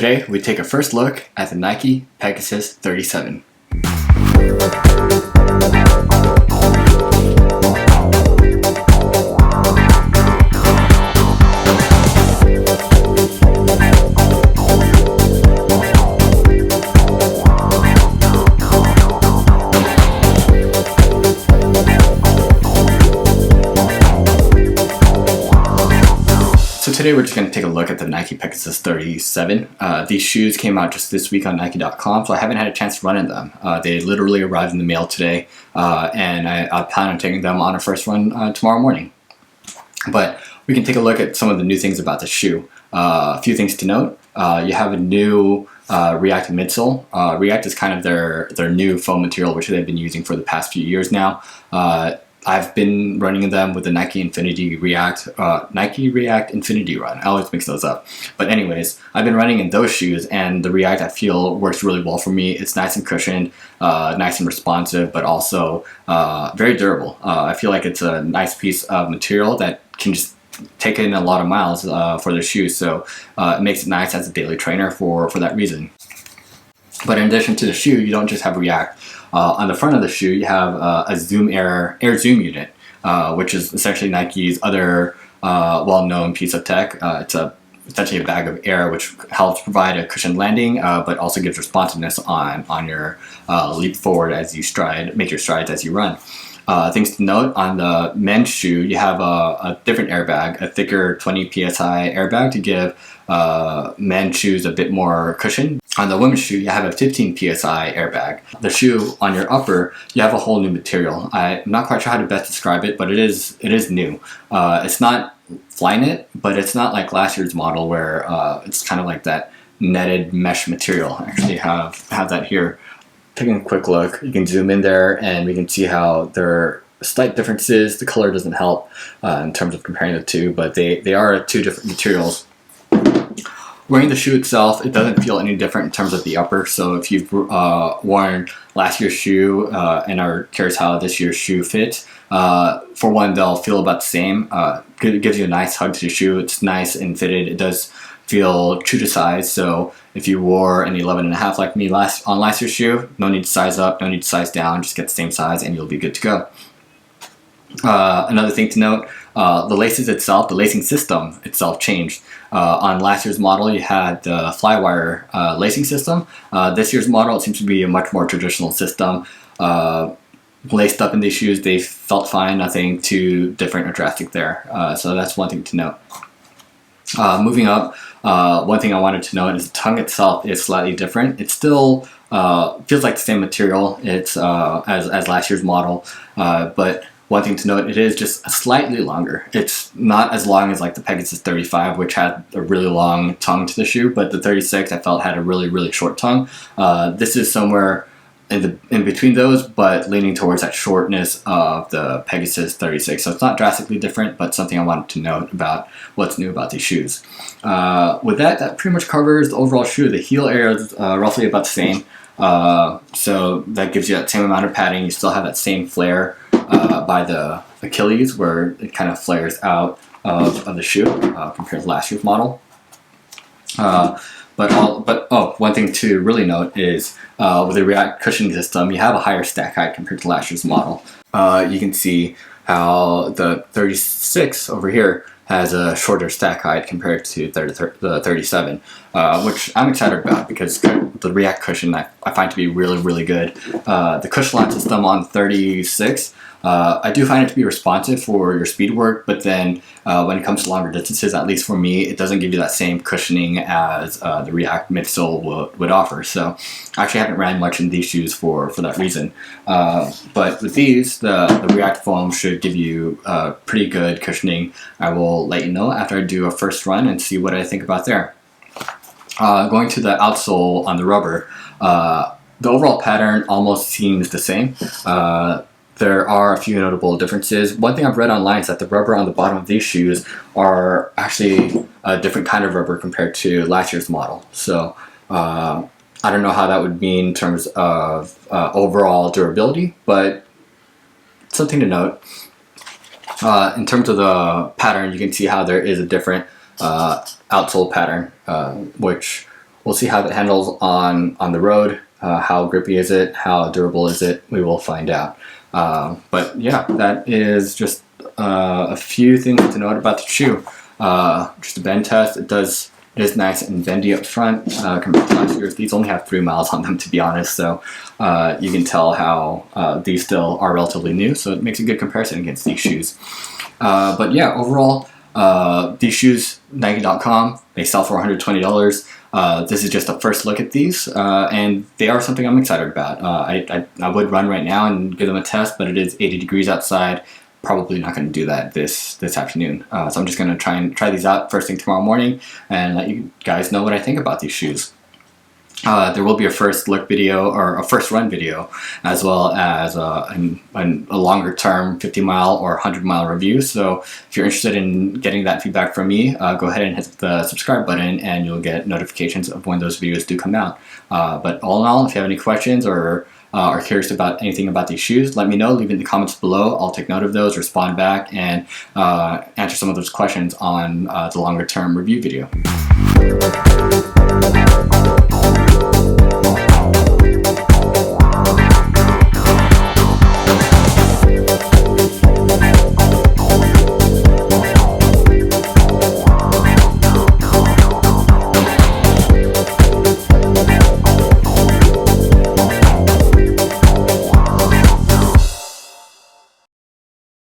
Today, we take a first look at the Nike Pegasus 37. So today we're just going to take a look at the Nike Pegasus 37. These shoes came out just this week on Nike.com, so I haven't had a chance to run in them. They literally arrived in the mail today, and I plan on taking them on a first run tomorrow morning. But we can take a look at some of the new things about the shoe. A few things to note. You have a new React midsole. React is kind of their new foam material, which they've been using for the past few years now. I've been running them with the Nike React Infinity Run. I always mix those up. But anyways, I've been running in those shoes, and the React I feel works really well for me. It's nice and cushioned, nice and responsive, but also very durable. I feel like it's a nice piece of material that can just take in a lot of miles for the shoes. So it makes it nice as a daily trainer for that reason. But in addition to the shoe, you don't just have React. On the front of the shoe, you have a Zoom Air Zoom unit, which is essentially Nike's other well-known piece of tech. It's essentially a bag of air, which helps provide a cushioned landing, but also gives responsiveness on your leap forward as you make your strides as you run. Things to note, on the men's shoe, you have a different airbag, a thicker 20 psi airbag to give men's shoes a bit more cushion. On the women's shoe, you have a 15 psi airbag. The shoe on your upper, you have a whole new material. I'm not quite sure how to best describe it, but it is new. It's not Flyknit, but it's not like last year's model where it's kind of like that netted mesh material. I actually have that here. Taking a quick look, you can zoom in there and we can see how there are slight differences. The color doesn't help in terms of comparing the two, but they are two different materials. Wearing the shoe itself, it doesn't feel any different in terms of the upper. So if you've worn last year's shoe and are curious how this year's shoe fits, for one, they'll feel about the same. It gives you a nice hug to the shoe. It's nice and fitted. It does feel true to size. So if you wore an 11.5 like me on last year's shoe, no need to size up, no need to size down. Just get the same size and you'll be good to go. Another thing to note, the lacing system itself changed. On last year's model, you had the Flywire lacing system. This year's model, it seems to be a much more traditional system. Laced up in these shoes, they felt fine, nothing too different or drastic there. So that's one thing to note. Moving up, one thing I wanted to note is the tongue itself is slightly different. It still feels like the same material as last year's model, but one thing to note, it is just slightly longer. It's not as long as like the Pegasus 35, which had a really long tongue to the shoe, but the 36 I felt had a really, really short tongue. This is somewhere in between those, but leaning towards that shortness of the Pegasus 36. So it's not drastically different, but something I wanted to note about what's new about these shoes. With that pretty much covers the overall shoe. The heel area is roughly about the same. So that gives you that same amount of padding. You still have that same flare by the Achilles, where it kind of flares out of the shoe compared to last year's model. One thing to really note is with the React cushioning system, you have a higher stack height compared to last year's model. You can see how the 36 over here has a shorter stack height compared to the 37, which I'm excited about because the React cushion I find to be really, really good. The cushion line system on 36, I do find it to be responsive for your speed work, but then when it comes to longer distances, at least for me, it doesn't give you that same cushioning as the React midsole would offer. So I actually haven't ran much in these shoes for that reason. But with these, the React foam should give you pretty good cushioning. I will let you know after I do a first run and see what I think about there. Going to the outsole on the rubber, the overall pattern almost seems the same. There are a few notable differences. One thing I've read online is that the rubber on the bottom of these shoes are actually a different kind of rubber compared to last year's model. So I don't know how that would mean in terms of overall durability, but something to note. In terms of the pattern, you can see how there is a different outsole pattern, which we'll see how that handles on the road. How grippy is it? How durable is it? We will find out. But yeah, that is just a few things to note about the shoe. Just a bend test. It is nice and bendy up front compared to last year's. These only have 3 miles on them, to be honest, so you can tell how these still are relatively new, so it makes a good comparison against these shoes. But yeah, overall, these shoes, Nike.com, they sell for $120. This is just a first look at these, and they are something I'm excited about. I would run right now and give them a test, but it is 80 degrees outside. Probably not going to do that this afternoon. So I'm just going to try these out first thing tomorrow morning and let you guys know what I think about these shoes. There will be a first look video or a first run video, as well as a longer term 50-mile or 100-mile review. So if you're interested in getting that feedback from me, go ahead and hit the subscribe button and you'll get notifications of when those videos do come out. But all in all, if you have any questions or are curious about anything about these shoes, let me know. Leave it in the comments below. I'll take note of those, respond back, and answer some of those questions on the longer term review video.